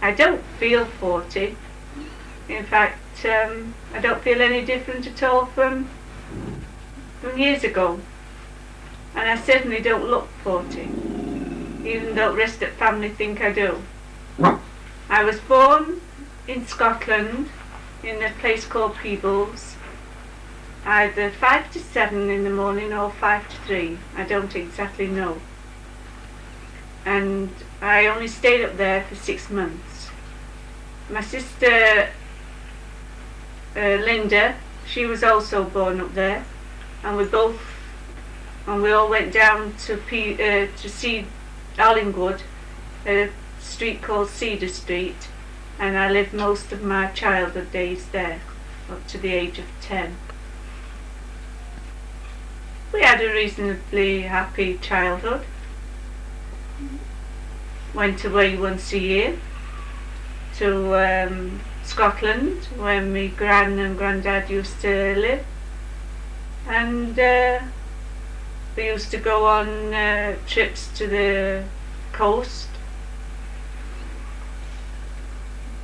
I don't feel 40. In fact, I don't feel any different at all from years ago. And I certainly don't look 40, even though the rest of the family think I do. I was born in Scotland, in a place called Peebles, either 5 to 7 in the morning or 5 to 3, I don't exactly know. And I only stayed up there for 6 months. My sister Linda, she was also born up there, and we all went down to see Allingwood, a street called Cedar Street, and I lived most of my childhood days there, up to the age of 10. We had a reasonably happy childhood. Went away once a year to Scotland, where my gran and granddad used to live, and we used to go on trips to the coast,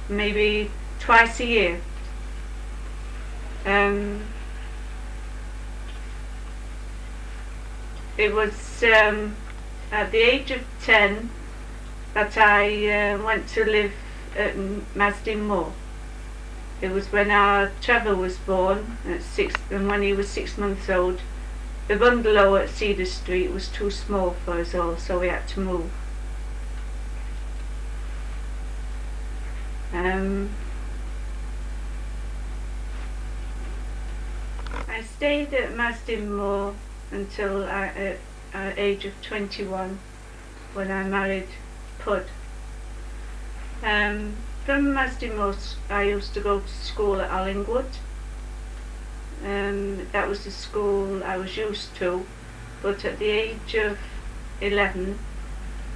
maybe twice a year. It was at the age of 10 that I went to live at Masdin Moor. It was when our Trevor was born at 6, and when he was 6 months old, the bungalow at Cedar Street was too small for us all, so we had to move. I stayed at Masdin Moor until at age of 21, when I married Pud. From Masdin Moor I used to go to school at Allingwood. That was the school I was used to, but at the age of 11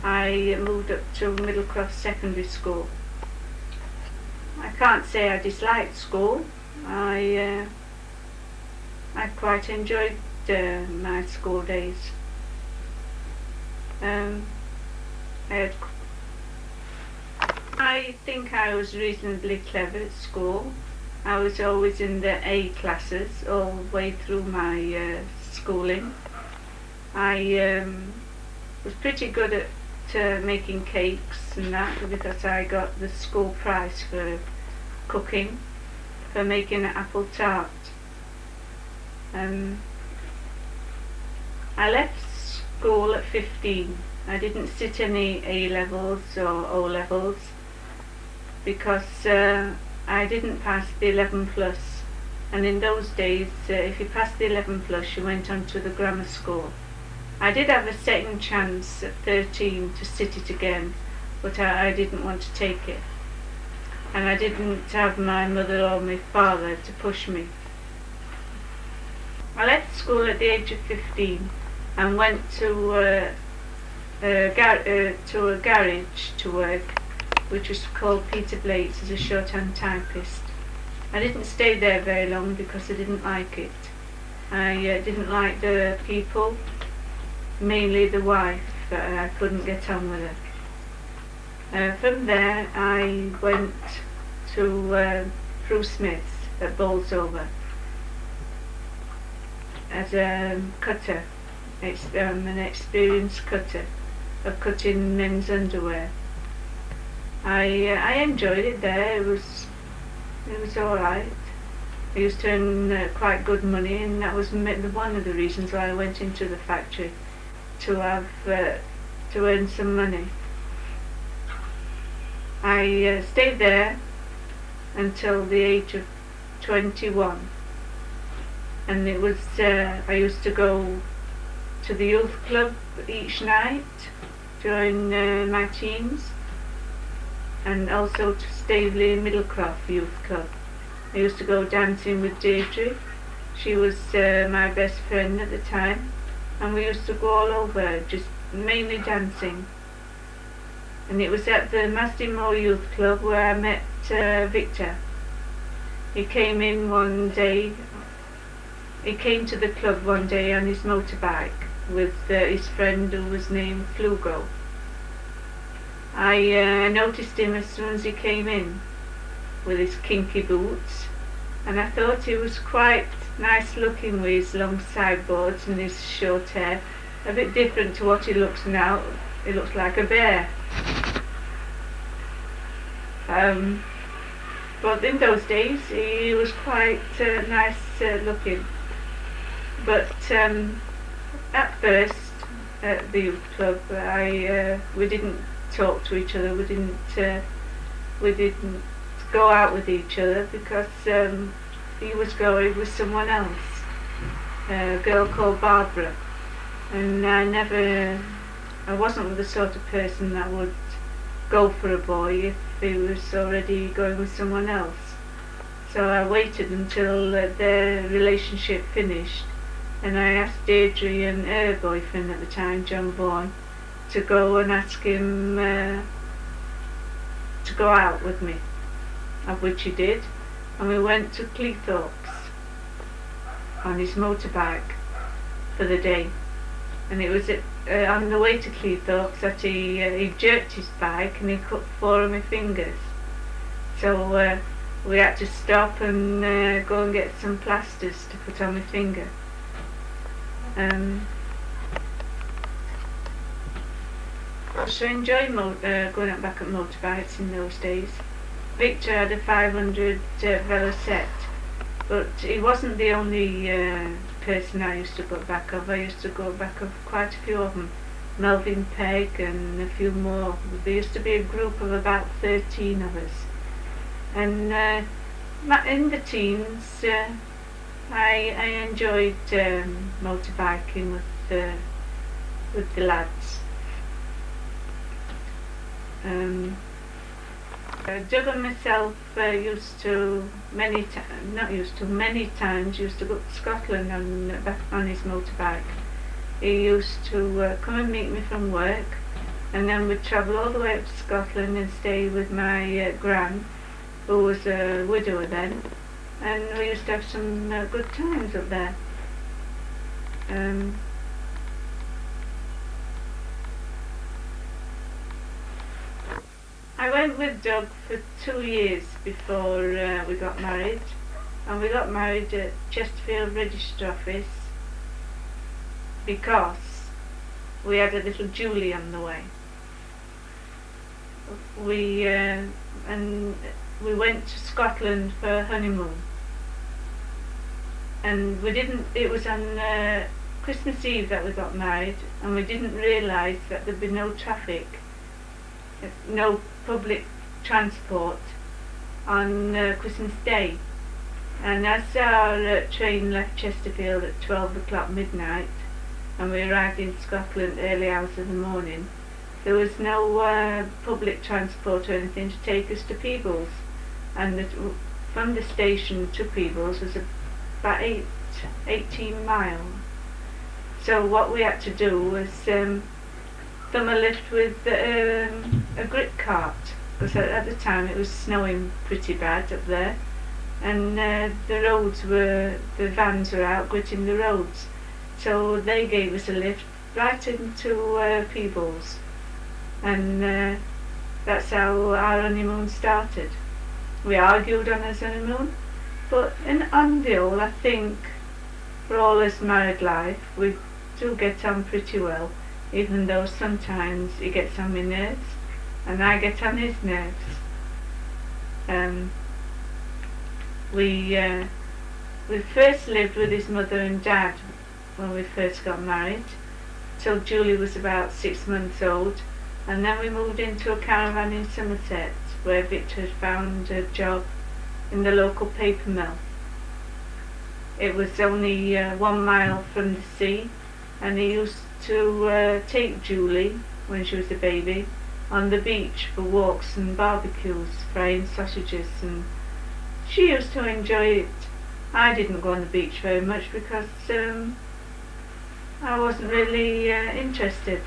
I moved up to Middlecroft Secondary School. I can't say I disliked school. I quite enjoyed my school days. I think I was reasonably clever at school. I was always in the A classes all the way through my schooling. I was pretty good at making cakes and that, because I got the school prize for cooking, for making an apple tart. I left school at 15. I didn't sit any A-levels or O-levels because I didn't pass the 11 plus, and in those days if you passed the 11 plus you went on to the grammar school. I did have a second chance at 13 to sit it again, but I didn't want to take it, and I didn't have my mother or my father to push me. I left school at the age of 15 and went to a garage to work, which was called Peter Blake's, as a shorthand typist. I didn't stay there very long because I didn't like it. I didn't like the people, mainly the wife. I couldn't get on with her. From there I went to Prue Smith's at Bolsover as a cutter. I'm an experienced cutter of cutting men's underwear. I enjoyed it there. It was all right. I used to earn quite good money, and that was one of the reasons why I went into the factory, to earn some money. I stayed there until the age of 21, and it was I used to go to the youth club each night during my teens, and also to Staveley Middlecroft Youth Club. I used to go dancing with Deirdre. She was my best friend at the time, and we used to go all over, just mainly dancing. And it was at the Masdin Moor Youth Club where I met Victor. He came to the club one day on his motorbike with his friend who was named Flugo. I noticed him as soon as he came in with his kinky boots, and I thought he was quite nice looking with his long sideboards and his short hair, a bit different to what he looks now. He looks like a bear. But in those days he was quite nice looking. But at first at the youth club, we didn't talk to each other. We didn't go out with each other because he was going with someone else, a girl called Barbara, and I wasn't the sort of person that would go for a boy if he was already going with someone else. So I waited until their relationship finished, and I asked Deirdre and her boyfriend at the time, John Bourne, to go and ask him to go out with me, of which he did, and we went to Cleethorpes on his motorbike for the day. And it was on the way to Cleethorpes that he jerked his bike and he cut 4 of my fingers. So we had to stop and go and get some plasters to put on my finger. So I enjoyed going out back at motorbikes in those days. Victor had a 500 Velocette, but he wasn't the only person I used to go back of. I used to go back of quite a few of them. Melvin Pegg and a few more. There used to be a group of about 13 of us. And in the teens, I enjoyed motorbiking with the lads. Doug and myself many times used to go to Scotland on his motorbike. He used to come and meet me from work, and then we'd travel all the way up to Scotland and stay with my gran, who was a widower then, and we used to have some good times up there. I went with Doug for 2 years before we got married, and we got married at Chesterfield Register Office because we had a little Julie on the way. We went to Scotland for a honeymoon, and it was on Christmas Eve that we got married, and we didn't realise that there'd be no traffic, no public transport on Christmas Day. And as our train left Chesterfield at 12 o'clock midnight and we arrived in Scotland early hours of the morning, there was no public transport or anything to take us to Peebles, and from the station to Peebles was about 18 miles. So what we had to do was thumb a lift with a grit cart, because at the time it was snowing pretty bad up there, and the vans were out gritting the roads. So they gave us a lift right into Peebles, and that's how our honeymoon started. We argued on our honeymoon, but on the whole, I think for all this married life we do get on pretty well, even though sometimes he gets on my nerves and I get on his nerves. We first lived with his mother and dad when we first got married, till Julie was about 6 months old, and then we moved into a caravan in Somerset, where Victor had found a job in the local paper mill. It was only 1 mile from the sea, and he used to take Julie, when she was a baby, on the beach for walks and barbecues, frying sausages, and she used to enjoy it. I didn't go on the beach very much because I wasn't really interested,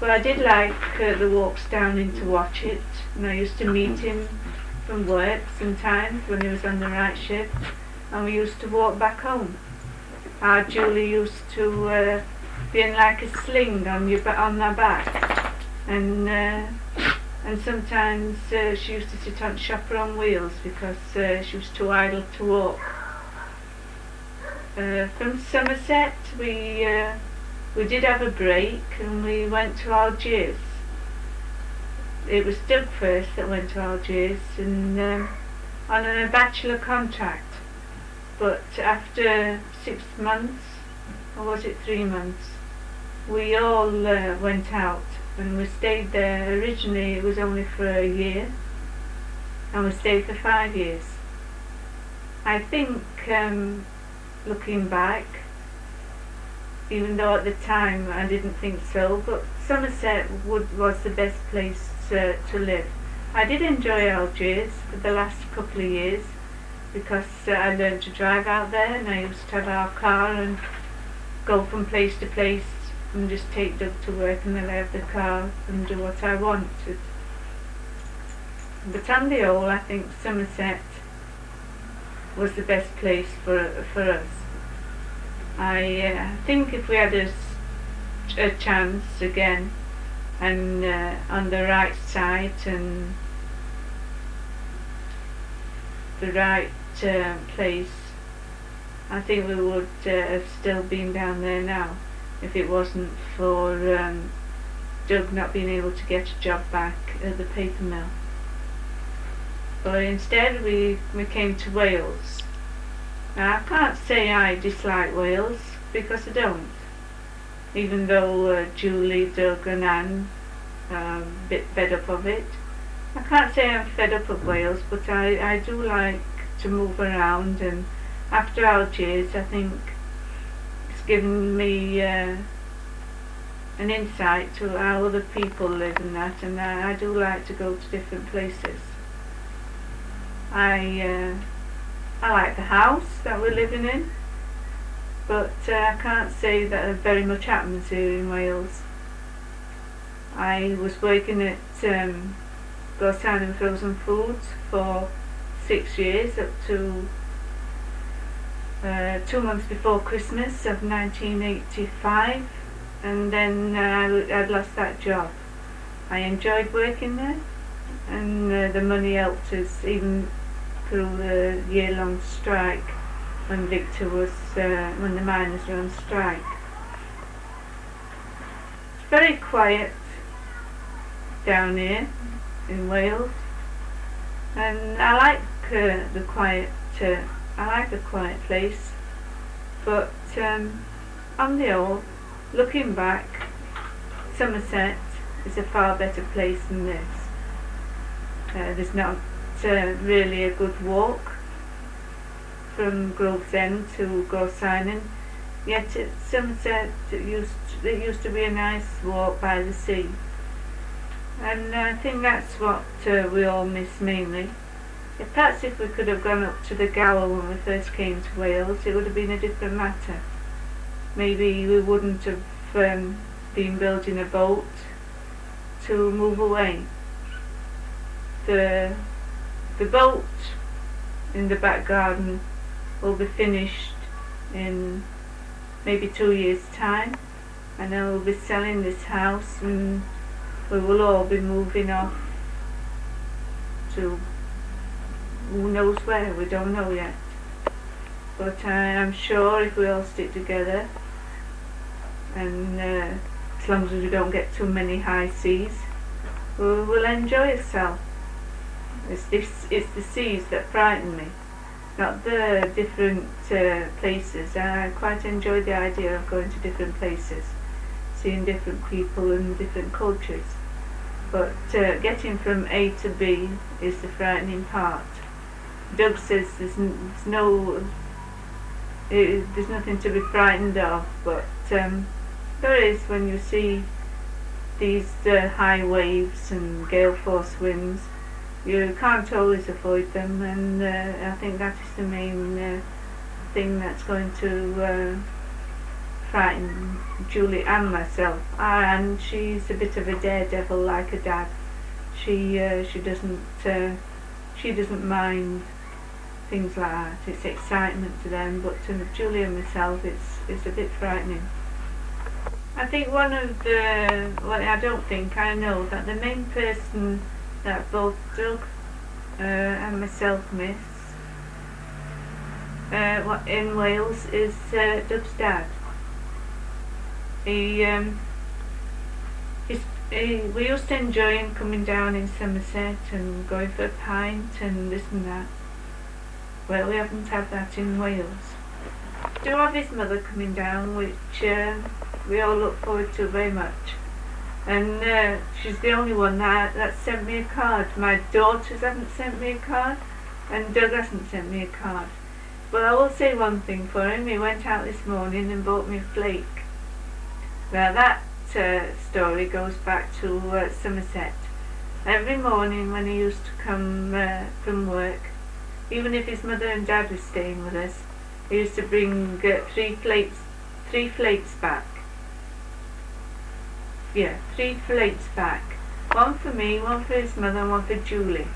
but I did like the walks down into Watchet, and I used to meet him from work sometimes when he was on the night shift, and we used to walk back home. Julie used to be in like a sling on their back, and sometimes she used to sit on shopper on wheels because she was too idle to walk. From Somerset we did have a break and we went to Algiers. It was Doug first that went to Algiers and on a bachelor contract, but after 6 months, or was it 3 months, we all went out and we stayed there. Originally it was only for a year and we stayed for 5 years. I think looking back, even though at the time I didn't think so, but Somerset was the best place to live. I did enjoy Algiers for the last couple of years because I learned to drive out there and I used to have our car and go from place to place and just take Doug to work and then I have the car and do what I wanted. But on the whole, I think Somerset was the best place for us. I think if we had a chance again and on the right site and the right place, I think we would have still been down there now if it wasn't for Doug not being able to get a job back at the paper mill. But instead we came to Wales. Now I can't say I dislike Wales because I don't, even though Julie, Doug and Anne are a bit fed up of it. I can't say I'm fed up of Wales, but I do like to move around, and after Algiers I think it's given me an insight to how other people live and that, and I do like to go to different places. I like the house that we're living in, but I can't say that very much happens here in Wales. I was working at Gosan and Frozen Foods for 6 years, up to 2 months before Christmas of 1985, and then I'd lost that job. I enjoyed working there, and the money helped us even through the year-long strike when Victor was when the miners were on strike. It's very quiet down here in Wales, and I like the quiet. I like a quiet place, but on the whole, looking back, Somerset is a far better place than this. There's not really a good walk from Gravesend to Gorsinan, yet at Somerset it used to be a nice walk by the sea, and I think that's what we all miss mainly. Perhaps if we could have gone up to the Gower when we first came to Wales, it would have been a different matter. Maybe we wouldn't have been building a boat to move away. The boat in the back garden will be finished in maybe 2 years' time, and then we'll be selling this house and we will all be moving off to who knows where, we don't know yet. But I'm sure if we all stick together and as long as we don't get too many high seas, we will enjoy ourselves. It's the seas that frighten me, not the different places. I quite enjoy the idea of going to different places, seeing different people and different cultures. But getting from A to B is the frightening part. Doug says there's nothing to be frightened of, but there is when you see these high waves and gale force winds. You can't always avoid them, and I think that is the main thing that's going to frighten Julie and myself. And she's a bit of a daredevil like her dad. She doesn't mind things like that. It's excitement to them, but to Julie and myself, it's a bit frightening. I think one of the, well, I don't think, I know that the main person that both Doug and myself miss in Wales is Doug's dad. We used to enjoy him coming down in Somerset and going for a pint and this and that. Well, we haven't had that in Wales. We do have his mother coming down, which we all look forward to very much. And she's the only one that sent me a card. My daughters haven't sent me a card, and Doug hasn't sent me a card. But I will say one thing for him. He went out this morning and bought me a flake. Now that story goes back to Somerset. Every morning when he used to come from work, even if his mother and dad were staying with us, he used to bring three flakes back. Yeah, 3 flakes back. One for me, one for his mother, and one for Julie.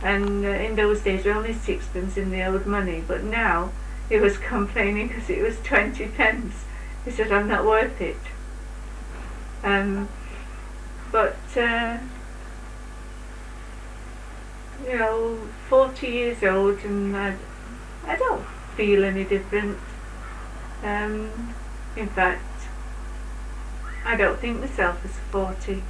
And in those days, we were only sixpence in the old money. But now, he was complaining because it was 20 pence. He said, I'm not worth it. But, you know, 40 years old, and I don't feel any different. In fact, I don't think myself as 40.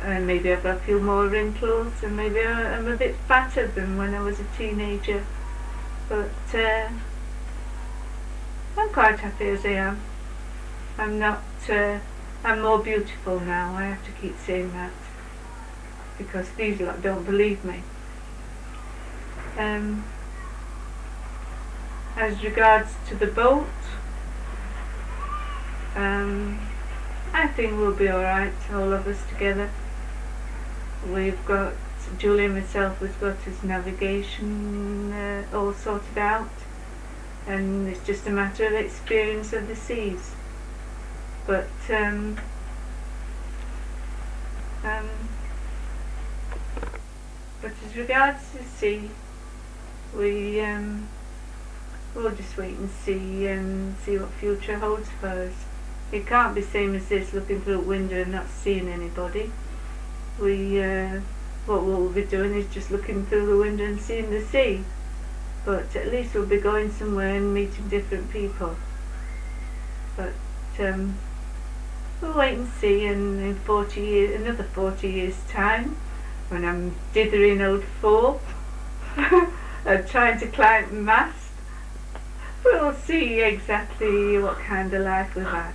And maybe I've got a few more wrinkles, and maybe I'm a bit fatter than when I was a teenager. But I'm quite happy as I am. I'm not. I'm more beautiful now. I have to keep saying that because these lot don't believe me. As regards to the boat, I think we'll be alright, all of us together. We've got, Julie and myself has got his navigation all sorted out, and it's just a matter of experience of the seas. But as regards to the sea, we'll just wait and see what future holds for us. It can't be the same as this, looking through a window and not seeing anybody. What we'll be doing is just looking through the window and seeing the sea. But at least we'll be going somewhere and meeting different people. But we'll wait and see, and in 40 years, another 40 years time, when I'm dithering old four and trying to climb the mast, we'll see exactly what kind of life we've had.